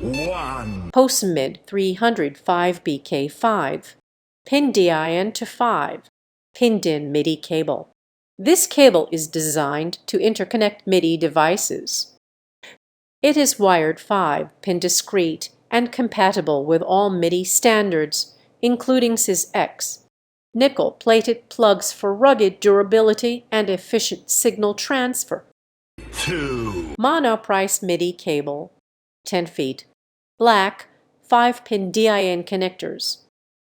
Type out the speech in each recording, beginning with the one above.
1. Hosa MID 305BK5. Pin DIN to 5. Pinned-in MIDI cable. This cable is designed to interconnect MIDI devices. It is wired 5-pin discrete and compatible with all MIDI standards, including SysX. Nickel-plated plugs for rugged durability and efficient signal transfer. 2. Monoprice MIDI cable, 10 feet. Black, 5-pin DIN connectors.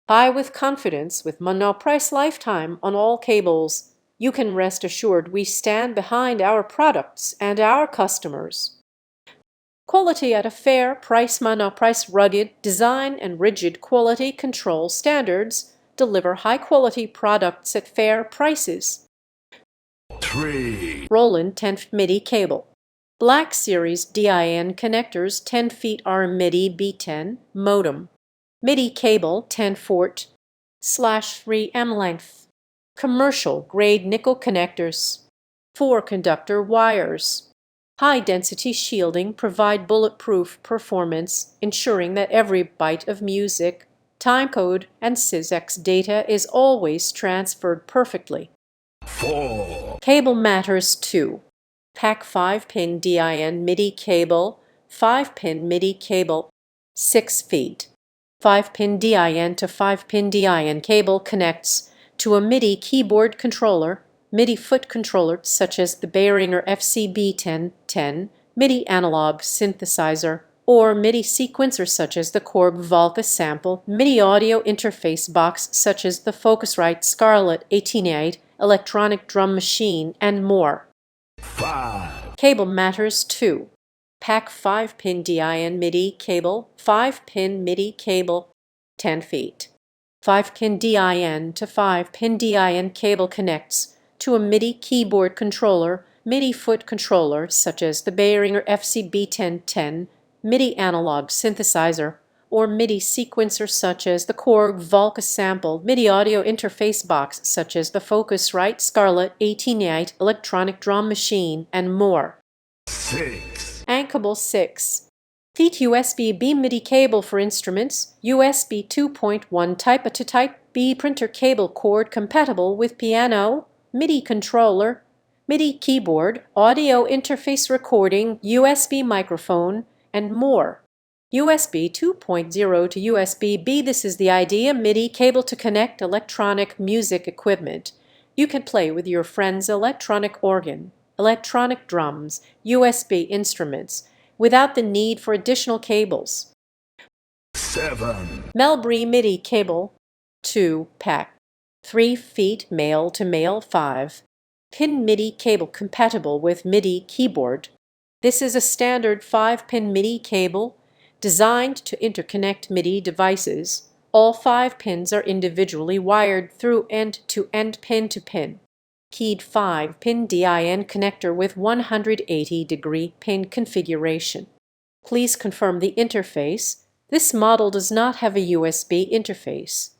Buy with confidence with Monoprice Lifetime on all cables. You can rest assured we stand behind our products and our customers. Quality at a fair price. Monoprice rugged design and rigid quality control standards deliver high-quality products at fair prices. 3. Roland 10 MIDI cable. Black Series DIN connectors, 10 feet are MIDI B10 modem. MIDI cable 10 /3 M length. Commercial grade nickel connectors. 4 conductor wires. High-density shielding provide bulletproof performance, ensuring that every byte of music, timecode, and SysX data is always transferred perfectly. 4. Cable matters too. Pack 5-pin DIN MIDI cable, 5-pin MIDI cable, 6 feet. 5-pin DIN to 5-pin DIN cable connects to a MIDI keyboard controller, MIDI foot controller such as the Behringer FCB1010, MIDI analog synthesizer, or MIDI sequencer such as the Korg Volca sample, MIDI audio interface box such as the Focusrite Scarlett 1888, electronic drum machine, and more. 5. Cable matters too. Pack 5-pin DIN MIDI cable, 5-pin MIDI cable, 10 feet. 5-pin DIN to 5-pin DIN cable connects to a MIDI keyboard controller, MIDI foot controller such as the Behringer FCB1010, MIDI analog synthesizer, or MIDI sequencer such as the Korg Volca sample, MIDI audio interface box such as the Focusrite Scarlett 1888 electronic drum machine, and more. 6. Ancable 6 feet USB-B MIDI cable for instruments, USB 2.1 Type A to Type B printer cable cord compatible with piano, MIDI controller, MIDI keyboard, audio interface recording, USB microphone, and more. USB 2.0 to USB-B. This is the idea. MIDI cable to connect electronic music equipment. You can play with your friend's electronic organ, electronic drums, USB instruments, without the need for additional cables. 7. Mellbree MIDI cable, 2-pack, 3 feet male to male 5-pin MIDI cable compatible with MIDI keyboard. This is a standard 5-pin MIDI cable designed to interconnect MIDI devices. All 5 pins are individually wired through end-to-end pin-to-pin. Keyed 5-pin DIN connector with 180-degree pin configuration. Please confirm the interface. This model does not have a USB interface.